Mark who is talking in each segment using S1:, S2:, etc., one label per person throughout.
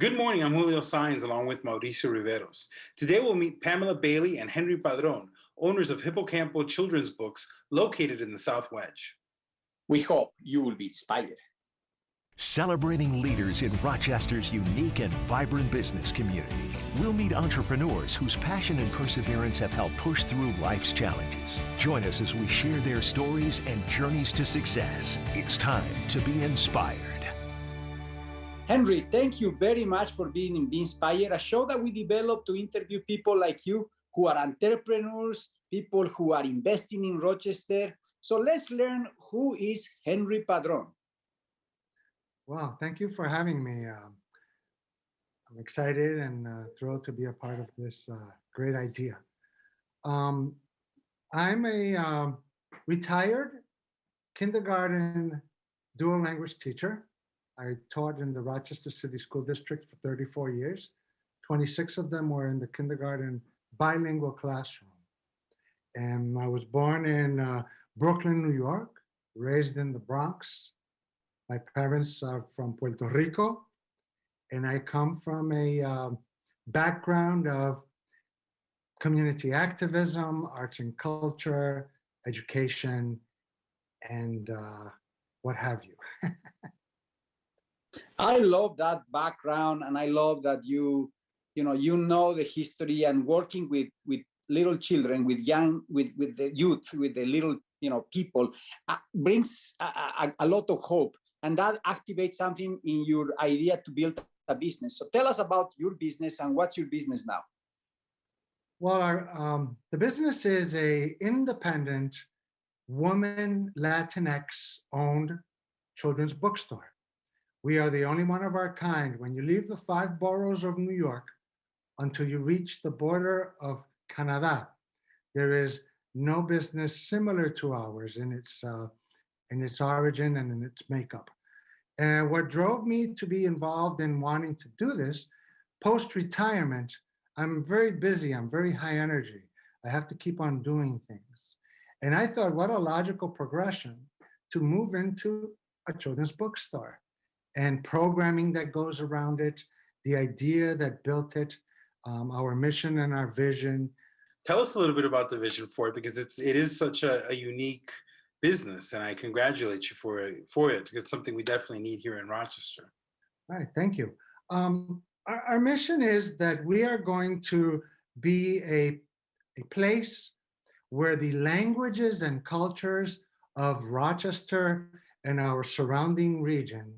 S1: Good morning. I'm Julio Saenz along with Mauricio Riveros. Today we'll meet Pamela Bailie and Henry Padron, owners of Hippocampo Children's Books located in the South Wedge.
S2: We hope you will be inspired.
S3: Celebrating leaders in Rochester's unique and vibrant business community. We'll meet entrepreneurs whose passion and perseverance have helped push through life's challenges. Join us as we share their stories and journeys to success. It's time to be inspired.
S2: Henry, thank you very much for being in Be Inspired, a show that we developed to interview people like you who are entrepreneurs, people who are investing in Rochester. So let's learn who is Henry Padron.
S4: Wow, thank you for having me. I'm excited and thrilled to be a part of this great idea. I'm a retired kindergarten dual language teacher. I taught in the Rochester City School District for 34 years. 26 of them were in the kindergarten bilingual classroom. And I was born in Brooklyn, New York, raised in the Bronx. My parents are from Puerto Rico, and I come from a background of community activism, arts and culture, education, and what have you.
S2: I love that background, and I love that you know the history and working with little children, with the youth, with the little people brings a lot of hope, and that activates something in your idea to build a business. So tell us about your business and what's your business now?
S4: Well, the business is a independent woman Latinx owned children's bookstore. We are the only one of our kind. When you leave the 5 boroughs of New York until you reach the border of Canada, there is no business similar to ours in its origin and in its makeup. And what drove me to be involved in wanting to do this, post-retirement, I'm very busy, I'm very high energy. I have to keep on doing things. And I thought, what a logical progression to move into a children's bookstore. And programming that goes around it, the idea that built it, our mission and our vision.
S1: Tell us a little bit about the vision for it, because it is such a unique business, and I congratulate you for it. It's something we definitely need here in Rochester.
S4: All right, thank you. Our mission is that we are going to be a place where the languages and cultures of Rochester and our surrounding region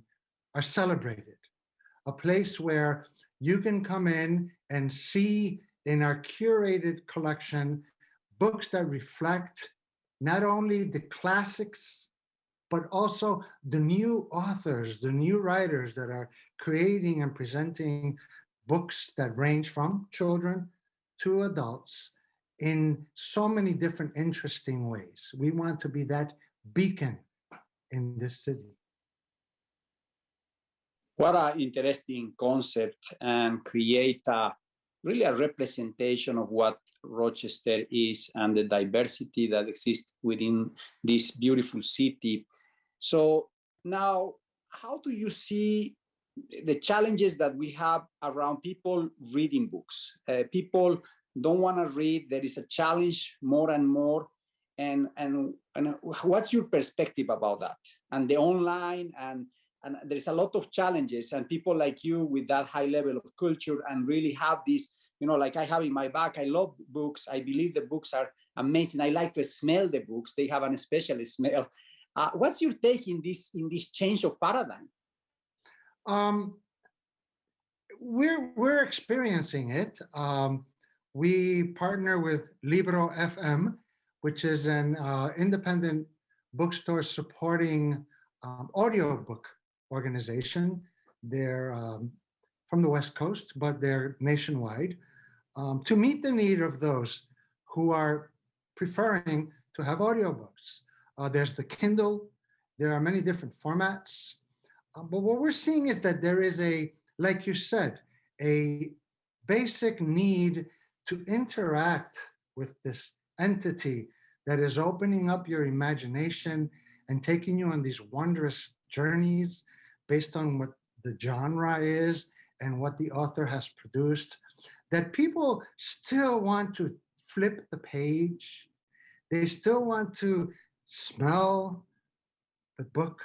S4: are celebrated. A place where you can come in and see in our curated collection books that reflect not only the classics, but also the new authors, the new writers that are creating and presenting books that range from children to adults in so many different interesting ways. We want to be that beacon in this city.
S2: What an interesting concept, and create really a representation of what Rochester is and the diversity that exists within this beautiful city. So now, how do you see the challenges that we have around people reading books? People don't want to read. There is a challenge more and more. And what's your perspective about that? And the online and there's a lot of challenges, and people like you with that high level of culture and really have this, like I have in my bag. I love books. I believe the books are amazing. I like to smell the books. They have a special smell. What's your take in this change of paradigm?
S4: We're experiencing it. We partner with Libro FM, which is an independent bookstore supporting audiobook organization. They're from the West Coast, but they're nationwide, to meet the need of those who are preferring to have audiobooks. There's the Kindle. There are many different formats. But what we're seeing is that there is like you said, a basic need to interact with this entity that is opening up your imagination and taking you on these wondrous journeys based on what the genre is and what the author has produced, that people still want to flip the page. They still want to smell the book.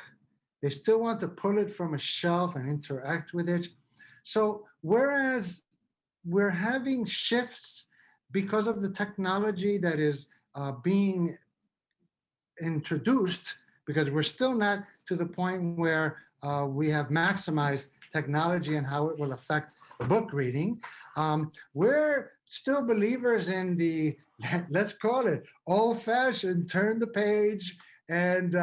S4: They still want to pull it from a shelf and interact with it. So whereas we're having shifts because of the technology that is being introduced, because we're still not to the point where we have maximized technology and how it will affect book reading. We're still believers in the, let's call it, old-fashioned, turn the page and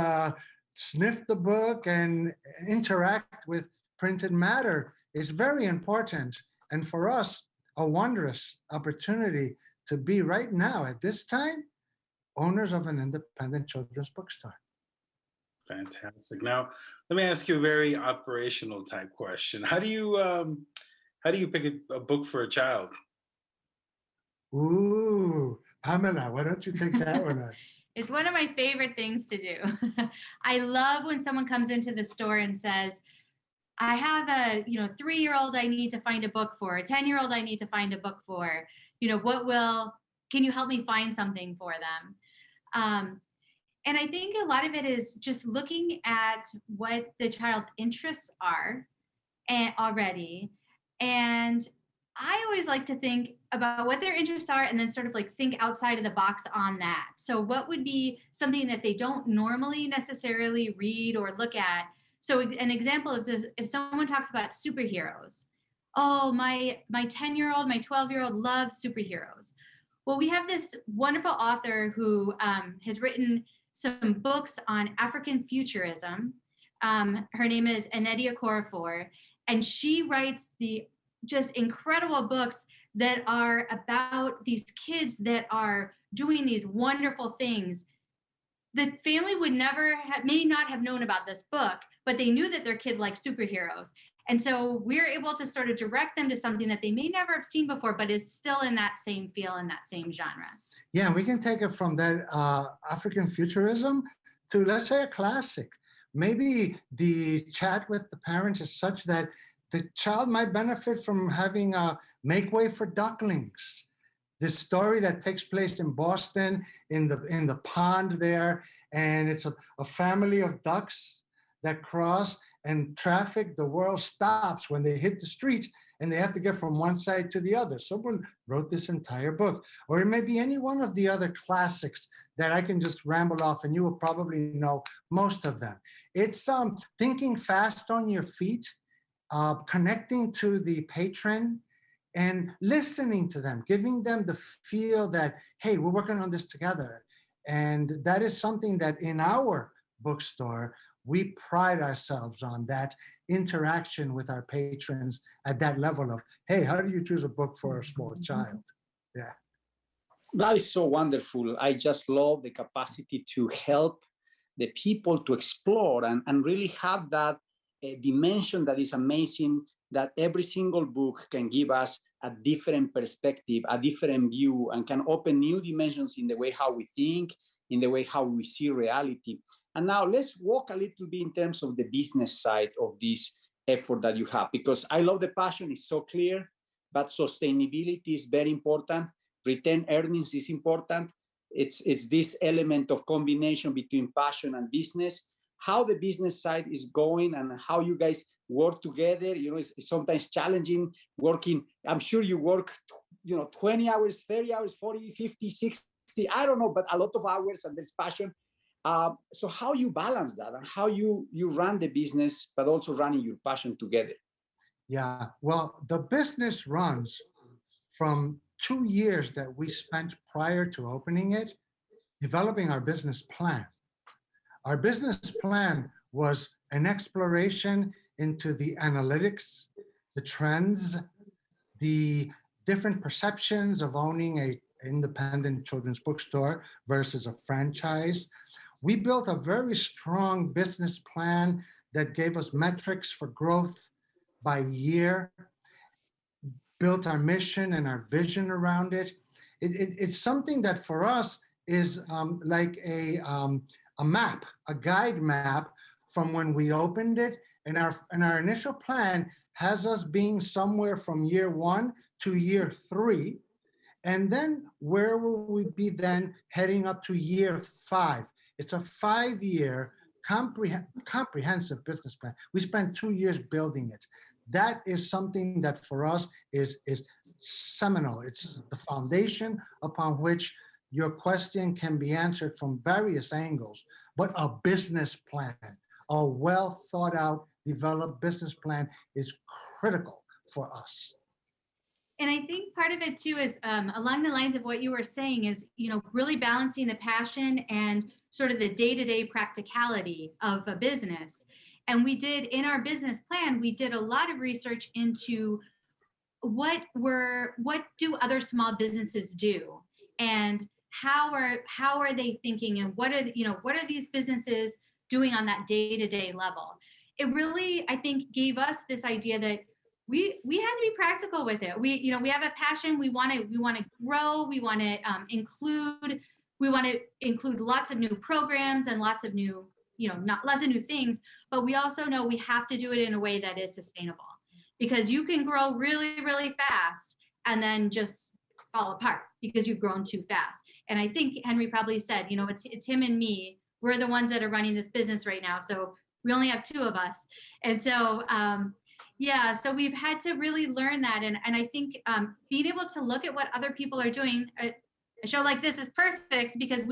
S4: sniff the book and interact with printed matter is very important. And for us, a wondrous opportunity to be right now at this time, owners of an independent children's bookstore.
S1: Fantastic. Now, let me ask you a very operational type question. How do you pick a book for a child?
S4: Ooh, Pamela, why don't you take that one on?
S5: It's one of my favorite things to do. I love when someone comes into the store and says, I have a 3-year-old I need to find a book for, a 10-year-old I need to find a book for. Can you help me find something for them? And I think a lot of it is just looking at what the child's interests are already. And I always like to think about what their interests are and then sort of like think outside of the box on that. So what would be something that they don't normally necessarily read or look at? So an example is if someone talks about superheroes, oh, my 10-year-old, my 12-year-old loves superheroes. Well, we have this wonderful author who has written some books on African futurism. Her name is Nnedi Okorafor, and she writes the just incredible books that are about these kids that are doing these wonderful things. The family would may not have known about this book, but they knew that their kid liked superheroes. And so we're able to sort of direct them to something that they may never have seen before, but is still in that same feel, in that same genre.
S4: Yeah, we can take it from that African futurism to, let's say, a classic. Maybe the chat with the parents is such that the child might benefit from having a Make Way for Ducklings. This story that takes place in Boston, in the pond there, and it's a family of ducks that cross, and traffic, the world stops when they hit the street and they have to get from one side to the other. Someone wrote this entire book. Or it may be any one of the other classics that I can just ramble off, and you will probably know most of them. It's thinking fast on your feet, connecting to the patron, and listening to them, giving them the feel that, hey, we're working on this together. And that is something that in our bookstore, we pride ourselves on, that interaction with our patrons at that level of, hey, how do you choose a book for a small child? Yeah.
S2: That is so wonderful. I just love the capacity to help the people to explore and really have that dimension that is amazing, that every single book can give us a different perspective, a different view, and can open new dimensions in the way how we think, in the way how we see reality. And now let's walk a little bit in terms of the business side of this effort that you have, because I love the passion, it's so clear, but sustainability is very important. Return earnings is important. It's this element of combination between passion and business. How the business side is going and how you guys work together, it's sometimes challenging working. I'm sure you work, 20 hours, 30 hours, 40, 50, 60, I don't know, but a lot of hours, and there's passion. So how you balance that and how you run the business, but also running your passion together?
S4: Yeah, well, the business runs from 2 years that we spent prior to opening it, developing our business plan. Our business plan was an exploration into the analytics, the trends, the different perceptions of owning an independent children's bookstore versus a franchise. We built a very strong business plan that gave us metrics for growth by year, built our mission and our vision around it. It's something that for us is like a map, a guide map from when we opened it And our initial plan has us being somewhere from year 1 to year 3. And then where will we be then heading up to year 5? It's a 5-year comprehensive business plan. We spent 2 years building it. That is something that for us is seminal. It's the foundation upon which your question can be answered from various angles, but a business plan, a well thought out, developed business plan is critical for us.
S5: And I think part of it too is along the lines of what you were saying is, really balancing the passion and sort of the day-to-day practicality of a business. And we did in our business plan, we did a lot of research into what do other small businesses do, and how are they thinking, and what are these businesses doing on that day-to-day level. It really, I think, gave us this idea that we had to be practical with it. We have a passion. We want to grow. We want to include lots of new programs and lots of new, not lots of new things, but we also know we have to do it in a way that is sustainable, because you can grow really, really fast and then just fall apart because you've grown too fast. And I think Henry probably said, it's him and me. We're the ones that are running this business right now. So we only have 2 of us. And so, so we've had to really learn that. And I think being able to look at what other people are doing, a show like this is perfect because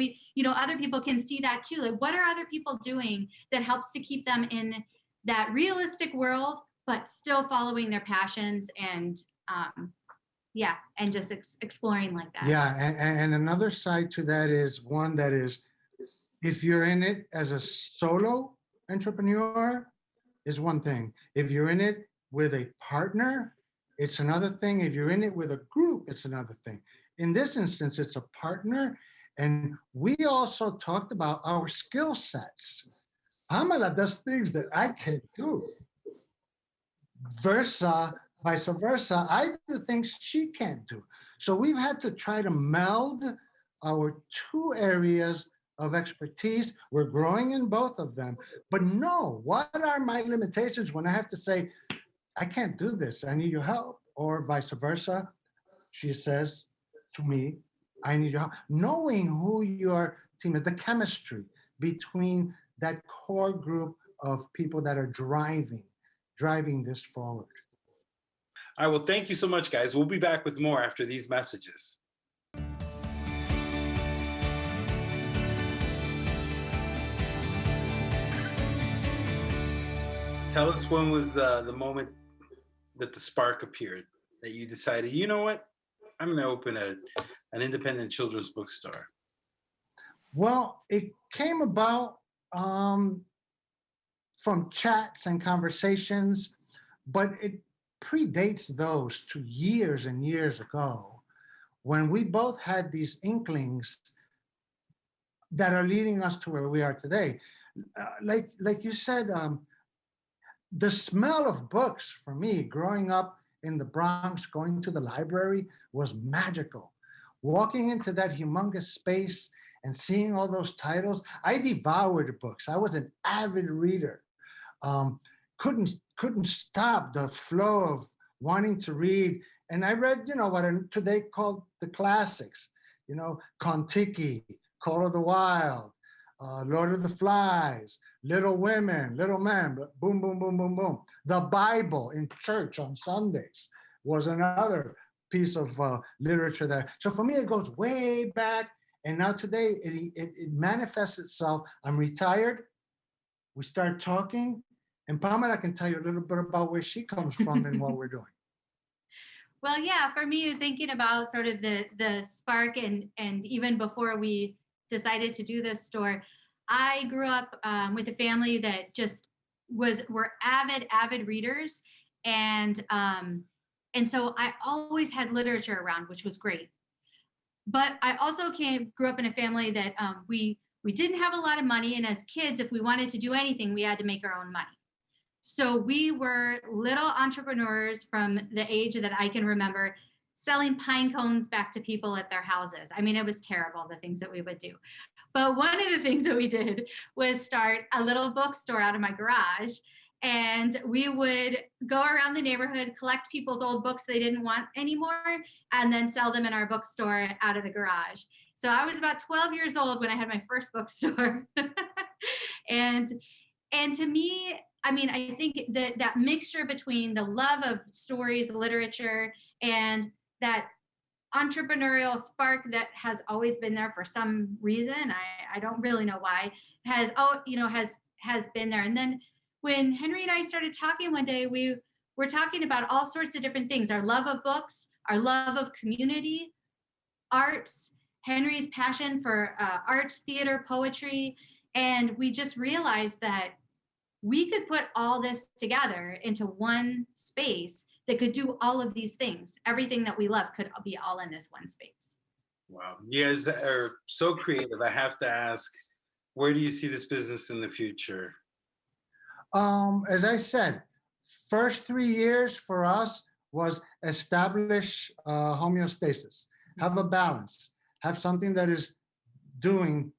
S5: other people can see that too. Like, what are other people doing that helps to keep them in that realistic world, but still following their passions and just exploring like that.
S4: Yeah, and another side to that is one that is, if you're in it as a solo entrepreneur, is one thing. If you're in it with a partner, it's another thing. If you're in it with a group, it's another thing. In this instance, it's a partner. And we also talked about our skill sets. Pamela does things that I can't do. Vice versa, I do things she can't do. So we've had to try to meld our 2 areas of expertise. We're growing in both of them, but know what are my limitations when I have to say, I can't do this, I need your help, or vice versa. She says to me, I need your help. Knowing who your team is, the chemistry between that core group of people that are driving this forward.
S1: All right, well, thank you so much, guys. We'll be back with more after these messages. Tell us, when was the moment that the spark appeared, that you decided, you know what, I'm going to open an independent children's bookstore?
S4: Well, it came about from chats and conversations, but it predates those to years and years ago, when we both had these inklings that are leading us to where we are today. Like you said, the smell of books for me growing up in the Bronx, going to the library, was magical. Walking into that humongous space and seeing all those titles, I devoured books. I was an avid reader. Couldn't stop the flow of wanting to read. And I read, what are today called the classics, Kon-Tiki, Call of the Wild, Lord of the Flies, Little Women, Little Men, boom, boom, boom, boom, boom. The Bible in church on Sundays was another piece of literature there. So for me, it goes way back. And now today, it manifests itself. I'm retired. We start talking. And Pamela can tell you a little bit about where she comes from and what we're doing.
S5: Well, yeah, for me, thinking about sort of the spark and even before we decided to do this store, I grew up with a family that just were avid readers. And so I always had literature around, which was great. But I also grew up in a family that we didn't have a lot of money. And as kids, if we wanted to do anything, we had to make our own money. So we were little entrepreneurs from the age that I can remember, selling pine cones back to people at their houses. I mean, it was terrible, the things that we would do. But one of the things that we did was start a little bookstore out of my garage. And we would go around the neighborhood, collect people's old books they didn't want anymore, and then sell them in our bookstore out of the garage. So I was about 12 years old when I had my first bookstore. and to me, I mean, I think that mixture between the love of stories, literature, and that entrepreneurial spark that has always been there for some reason, I don't really know why, has been there. And then when Henry and I started talking one day, we were talking about all sorts of different things: our love of books, our love of community, arts, Henry's passion for arts, theater, poetry. And we just realized that we could put all this together into one space that could do all of these things. Everything that we love could be all in this one space.
S1: Wow. You guys are so creative. I have to ask, where do you see this business in the future?
S4: As I said, first 3 years for us was establish homeostasis, have a balance, have something that is doing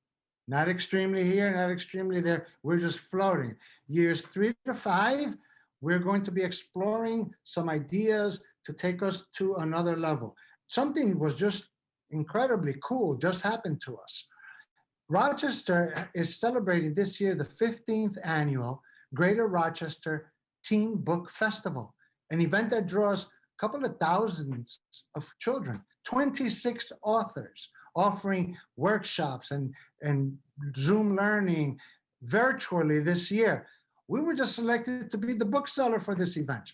S4: not extremely here, not extremely there. We're just floating. Years 3 to 5, we're going to be exploring some ideas to take us to another level. Something was just incredibly cool just happened to us. Rochester is celebrating this year the 15th annual Greater Rochester Teen Book Festival, an event that draws a couple of thousands of children, 26 authors offering workshops and Zoom learning virtually this year. We were just selected to be the bookseller for this event.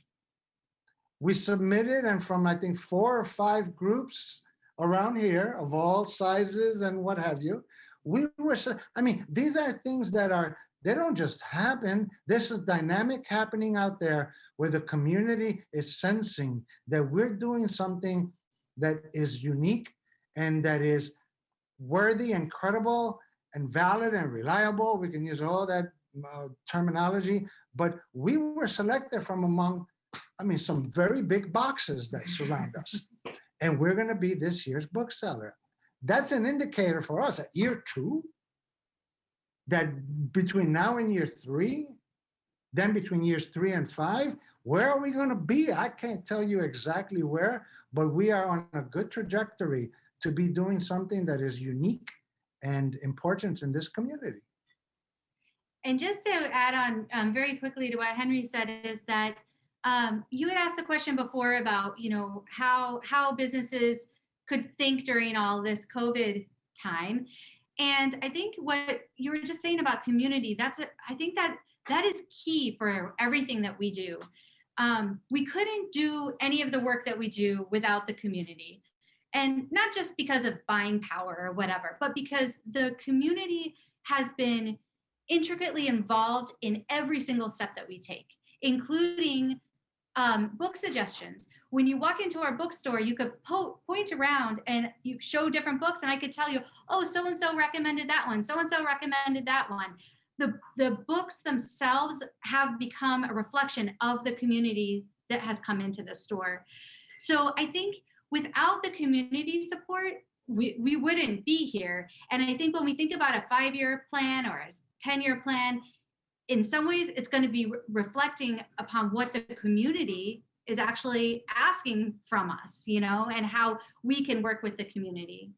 S4: We submitted, and from I think 4 or 5 groups around here of all sizes and what have you, we were, I mean, these are things that they don't just happen. There's a dynamic happening out there where the community is sensing that we're doing something that is unique and that is worthy and credible and valid and reliable. We can use all that terminology, but we were selected from among, I mean, some very big boxes that surround us. And we're going to be this year's bookseller. That's an indicator for us at year 2, that between now and year 3, then between years 3 and 5, where are we going to be? I can't tell you exactly where, but we are on a good trajectory to be doing something that is unique and important in this community.
S5: And just to add on very quickly to what Henry said is that you had asked a question before about, you know, how businesses could think during all this COVID time. And I think what you were just saying about community, I think that is key for everything that we do. We couldn't do any of the work that we do without the community. And not just because of buying power or whatever, but because the community has been intricately involved in every single step that we take, including book suggestions. When you walk into our bookstore, you could point around and you show different books, and I could tell you, oh, so-and-so recommended that one, so-and-so recommended that one. The books themselves have become a reflection of the community that has come into the store. So I think without the community support, we wouldn't be here. And I think when we think about a 5-year plan or a 10-year plan, in some ways, it's going to be reflecting upon what the community is actually asking from us, you know, and how we can work with the community.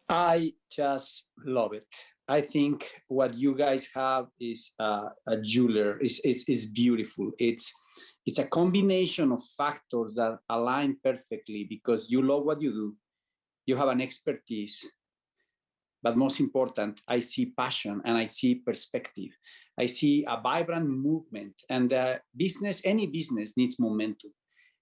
S2: I just love it. I think what you guys have is a jeweler. It's beautiful. It's a combination of factors that align perfectly because you love what you do. You have an expertise. But most important, I see passion and I see perspective. I see a vibrant movement, and any business needs momentum.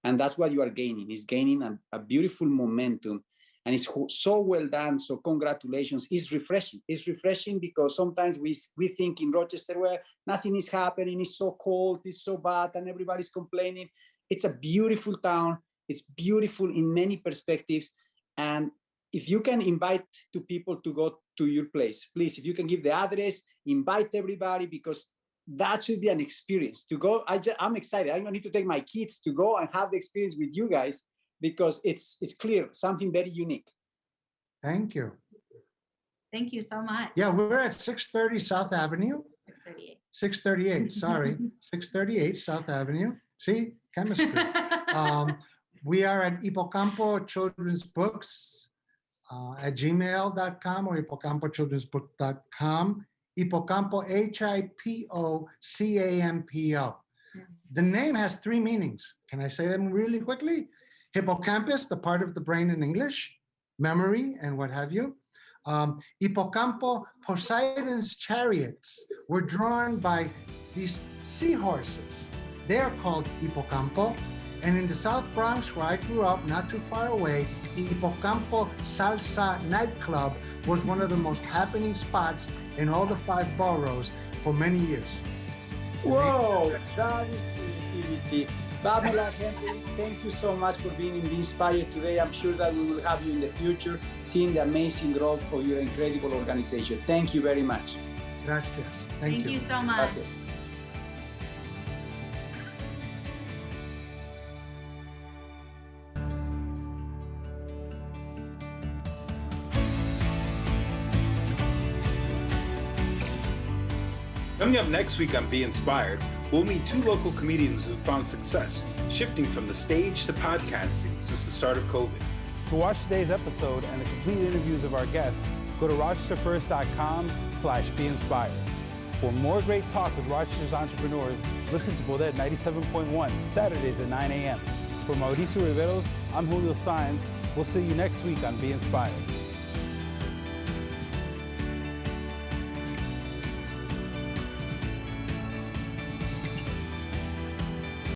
S2: And that's what you are gaining. It's gaining a beautiful momentum, and it's so well done. So congratulations. It's refreshing. It's refreshing because sometimes we think in Rochester where nothing is happening, it's so cold, it's so bad, and everybody's complaining. It's a beautiful town. It's beautiful in many perspectives. And if you can invite people to go to your place, please, if you can give the address, invite everybody, because that should be an experience to go. I'm excited. I'm going to need to take my kids to go and have the experience with you guys because it's clear, something very unique.
S4: Thank you.
S5: Thank you so much.
S4: Yeah, we're at 630 South Avenue.
S5: 638.
S4: 638, sorry, 638 South Avenue. See, chemistry. We are at Hippocampo Children's Books at gmail.com or hippocampochildrensbook.com. Hippocampo, Hippocampo. The name has three meanings. Can I say them really quickly? Hippocampus, the part of the brain in English, memory, and what have you. Hippocampo, Poseidon's chariots were drawn by these seahorses. They are called Hippocampo. And in the South Bronx, where I grew up, not too far away, Hippocampo Salsa nightclub was one of the most happening spots in all the 5 boroughs for many years.
S2: Whoa, that is creativity. Pamela, Henry, thank you so much for being in Be Inspired today. I'm sure that we will have you in the future, seeing the amazing growth of your incredible organization. Thank you very much.
S4: Gracias.
S5: Thank you so much.
S2: Gracias.
S1: Coming up next week on Be Inspired, we'll meet 2 local comedians who found success shifting from the stage to podcasting since the start of COVID.
S6: To watch today's episode and the complete interviews of our guests, go to rochesterfirst.com/beinspired. For more great talk with Rochester's entrepreneurs, listen to Bodette 97.1 Saturdays at 9 a.m. For Mauricio Riveros, I'm Julio Saenz. We'll see you next week on Be Inspired.